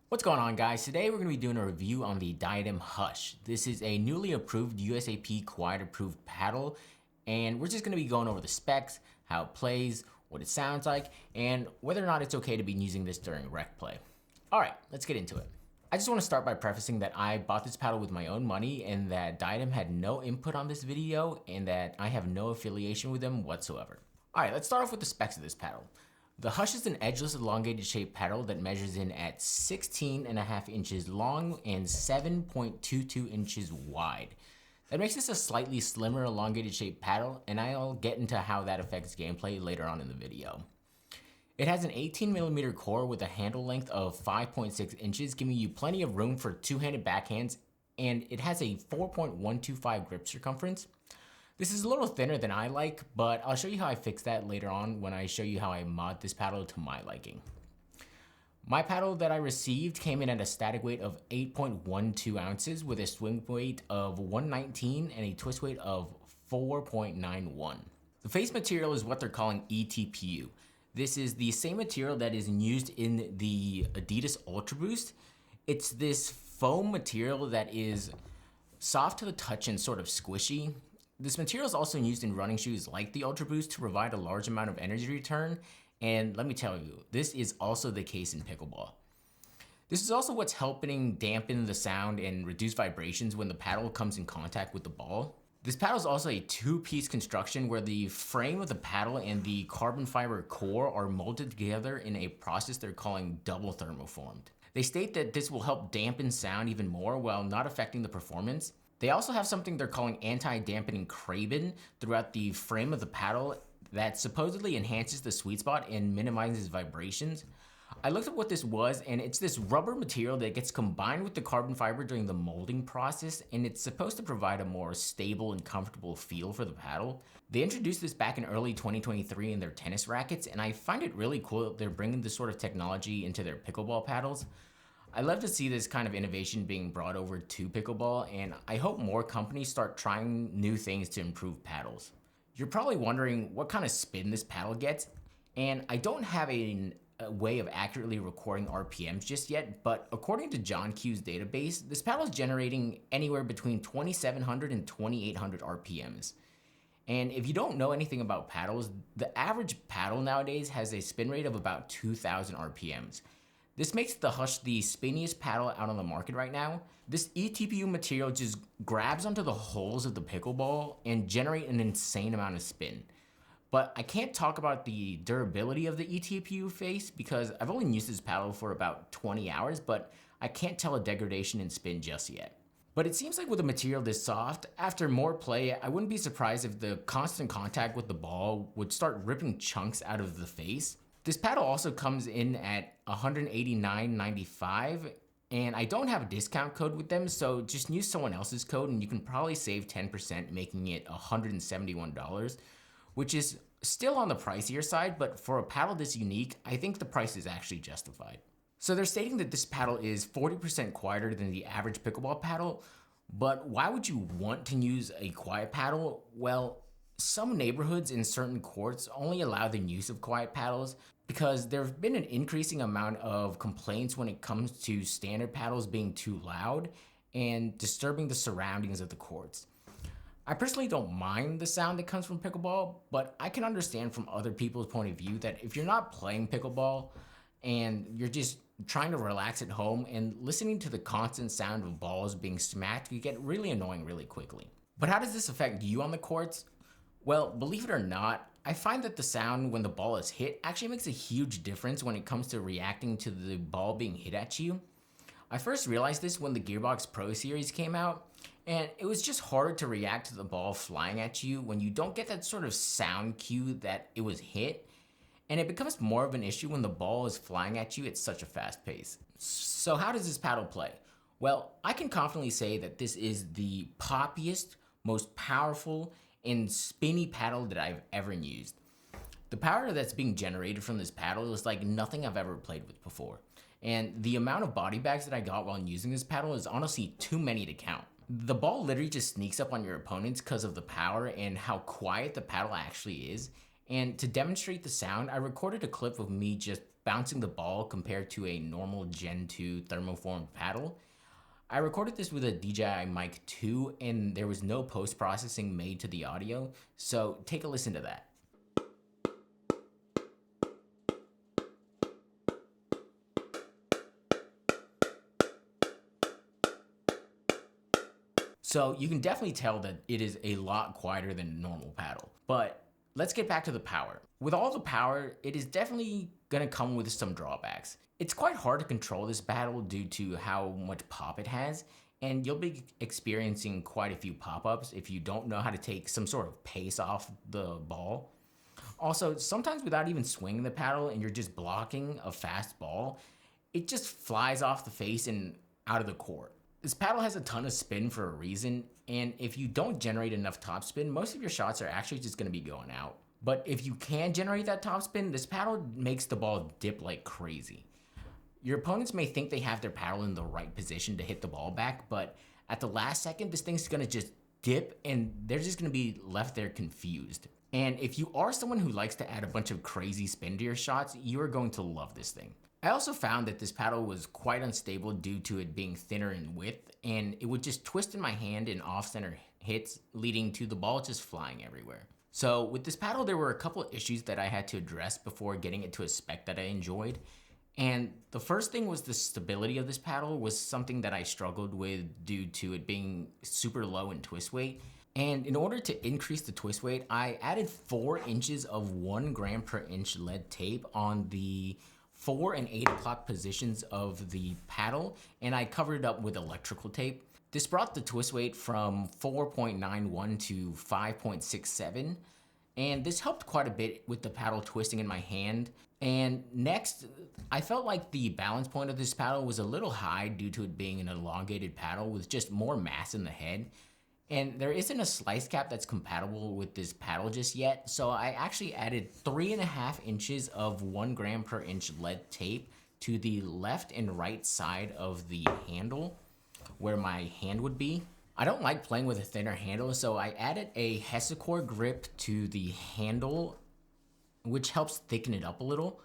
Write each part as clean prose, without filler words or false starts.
What's going on, guys? Today we're going to be doing a review on the Diadem Hush. This is a newly approved USAP Quiet approved paddle, and we're just going to be going over the specs, how it plays, what it sounds like, and whether or not it's okay to be using this during rec play. Alright, let's get into it. I just want to start by prefacing that I bought this paddle with my own money and that Diadem had no input on this video and that I have no affiliation with them whatsoever. Alright, let's start off with the specs of this paddle. The Hush is an edgeless elongated shaped paddle that measures in at 16.5 inches long and 7.22 inches wide. That makes this a slightly slimmer elongated shaped paddle, and I'll get into how that affects gameplay later on in the video. It has an 18mm core with a handle length of 5.6 inches, giving you plenty of room for two-handed backhands, and it has a 4.125 grip circumference. This is a little thinner than I like, but I'll show you how I fix that later on when I show you how I mod this paddle to my liking. My paddle that I received came in at a static weight of 8.12 ounces with a swing weight of 119 and a twist weight of 4.91. The face material is what they're calling ETPU. This is the same material that is used in the Adidas Ultra Boost. It's this foam material that is soft to the touch and sort of squishy. This material is also used in running shoes like the Ultra Boost to provide a large amount of energy return, and let me tell you, this is also the case in pickleball. This is also what's helping dampen the sound and reduce vibrations when the paddle comes in contact with the ball. This paddle is also a two-piece construction where the frame of the paddle and the carbon fiber core are molded together in a process they're calling double thermoformed. They state that this will help dampen sound even more while not affecting the performance. They also have something they're calling anti-dampening craben throughout the frame of the paddle that supposedly enhances the sweet spot and minimizes vibrations. I looked at what this was, and it's this rubber material that gets combined with the carbon fiber during the molding process, and it's supposed to provide a more stable and comfortable feel for the paddle. They introduced this back in early 2023 in their tennis rackets, and I find it really cool that they're bringing this sort of technology into their pickleball paddles. I love to see this kind of innovation being brought over to pickleball, and I hope more companies start trying new things to improve paddles. You're probably wondering what kind of spin this paddle gets, and I don't have a way of accurately recording RPMs just yet, but according to John Q's database, this paddle is generating anywhere between 2,700 and 2,800 RPMs. And if you don't know anything about paddles, the average paddle nowadays has a spin rate of about 2,000 RPMs. This makes the Hush the spinniest paddle out on the market right now. This ETPU material just grabs onto the holes of the pickleball and generate an insane amount of spin. But I can't talk about the durability of the ETPU face because I've only used this paddle for about 20 hours, but I can't tell a degradation in spin just yet. But it seems like with a material this soft, after more play, I wouldn't be surprised if the constant contact with the ball would start ripping chunks out of the face. This paddle also comes in at $189.95, and I don't have a discount code with them, so just use someone else's code and you can probably save 10%, making it $171, which is still on the pricier side, but for a paddle this unique, I think the price is actually justified. So they're stating that this paddle is 40% quieter than the average pickleball paddle, but why would you want to use a quiet paddle? Well, some neighborhoods in certain courts only allow the use of quiet paddles because there have been an increasing amount of complaints when it comes to standard paddles being too loud and disturbing the surroundings of the courts. I personally don't mind the sound that comes from pickleball, but I can understand from other people's point of view that if you're not playing pickleball and you're just trying to relax at home and listening to the constant sound of balls being smacked, you get really annoying really quickly. But how does this affect you on the courts? Well, believe it or not, I find that the sound when the ball is hit actually makes a huge difference when it comes to reacting to the ball being hit at you. I first realized this when the Gearbox Pro Series came out, and it was just harder to react to the ball flying at you when you don't get that sort of sound cue that it was hit, and it becomes more of an issue when the ball is flying at you at such a fast pace. So how does this paddle play? Well, I can confidently say that this is the poppiest, most powerful, and spinny paddle that I've ever used. The power that's being generated from this paddle is like nothing I've ever played with before. And the amount of body bags that I got while using this paddle is honestly too many to count. The ball literally just sneaks up on your opponents because of the power and how quiet the paddle actually is. And to demonstrate the sound, I recorded a clip of me just bouncing the ball compared to a normal Gen 2 thermoformed paddle. I recorded this with a DJI Mic 2 and there was no post-processing made to the audio, so take a listen to that. So you can definitely tell that it is a lot quieter than a normal paddle. But let's get back to the power. With all the power, it is definitely gonna come with some drawbacks. It's quite hard to control this paddle due to how much pop it has, and you'll be experiencing quite a few pop-ups if you don't know how to take some sort of pace off the ball. Also, sometimes without even swinging the paddle and you're just blocking a fast ball, it just flies off the face and out of the court. This paddle has a ton of spin for a reason, and if you don't generate enough topspin, most of your shots are actually just going to be going out. But if you can generate that topspin, this paddle makes the ball dip like crazy. Your opponents may think they have their paddle in the right position to hit the ball back, but at the last second, this thing's going to just dip and they're just going to be left there confused. And if you are someone who likes to add a bunch of crazy spin to your shots, you are going to love this thing. I also found that this paddle was quite unstable due to it being thinner in width, and it would just twist in my hand in off-center hits, leading to the ball just flying everywhere. So with this paddle, there were a couple of issues that I had to address before getting it to a spec that I enjoyed. And the first thing was the stability of this paddle was something that I struggled with due to it being super low in twist weight. And in order to increase the twist weight, I added 4 inches of 1 gram per inch lead tape on the 4 and 8 o'clock positions of the paddle, and I covered it up with electrical tape. This brought the twist weight from 4.91 to 5.67, and this helped quite a bit with the paddle twisting in my hand. And next, I felt like the balance point of this paddle was a little high due to it being an elongated paddle with just more mass in the head. And there isn't a slice cap that's compatible with this paddle just yet, so I actually added 3.5 inches of 1 gram per inch lead tape to the left and right side of the handle where my hand would be. I don't like playing with a thinner handle, so I added a Hexacore grip to the handle, which helps thicken it up a little.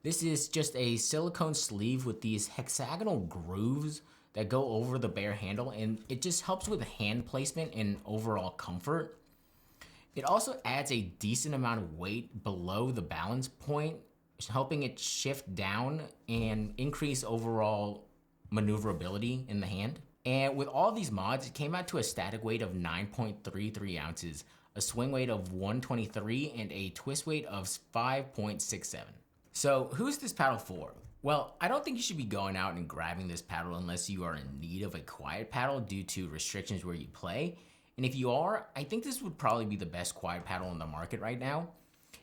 This is just a silicone sleeve with these hexagonal grooves that go over the bare handle, and it just helps with hand placement and overall comfort. It also adds a decent amount of weight below the balance point, helping it shift down and increase overall maneuverability in the hand. And with all these mods, it came out to a static weight of 9.33 ounces, a swing weight of 123, and a twist weight of 5.67. So who's this paddle for? Well, I don't think you should be going out and grabbing this paddle unless you are in need of a quiet paddle due to restrictions where you play. And if you are, I think this would probably be the best quiet paddle on the market right now.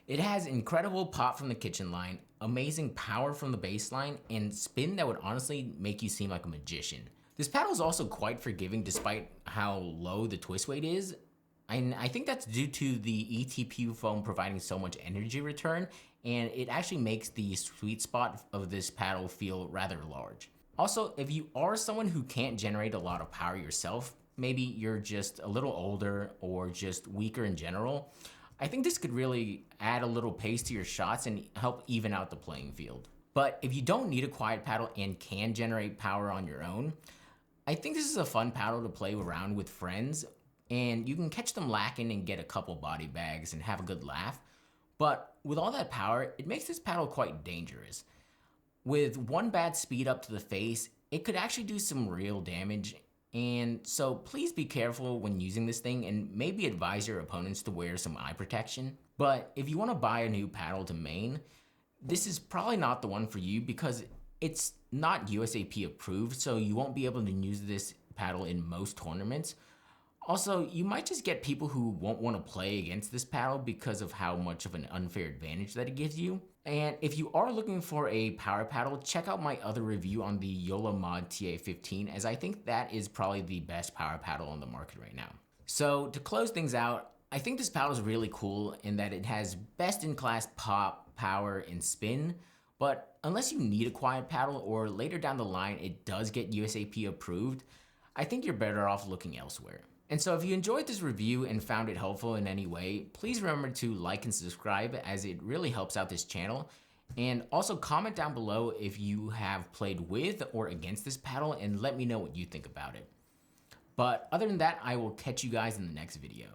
It has incredible pop from the kitchen line, amazing power from the baseline, and spin that would honestly make you seem like a magician. This paddle is also quite forgiving despite how low the twist weight is. And I think that's due to the ETP foam providing so much energy return, and it actually makes the sweet spot of this paddle feel rather large. Also, if you are someone who can't generate a lot of power yourself, maybe you're just a little older or just weaker in general, I think this could really add a little pace to your shots and help even out the playing field. But if you don't need a quiet paddle and can generate power on your own, I think this is a fun paddle to play around with friends, and you can catch them lacking and get a couple body bags and have a good laugh. But with all that power, it makes this paddle quite dangerous. With one bad speed up to the face, it could actually do some real damage, and so please be careful when using this thing and maybe advise your opponents to wear some eye protection. But if you want to buy a new paddle to main, this is probably not the one for you because it's not USAP approved, so you won't be able to use this paddle in most tournaments. Also, you might just get people who won't want to play against this paddle because of how much of an unfair advantage that it gives you. And if you are looking for a power paddle, check out my other review on the Yola Mod TA15, as I think that is probably the best power paddle on the market right now. So to close things out, I think this paddle is really cool in that it has best-in-class pop, power, and spin, but unless you need a quiet paddle or later down the line it does get USAP approved, I think you're better off looking elsewhere. And so if you enjoyed this review and found it helpful in any way, please remember to like and subscribe as it really helps out this channel. And also comment down below if you have played with or against this paddle and let me know what you think about it. But other than that, I will catch you guys in the next video.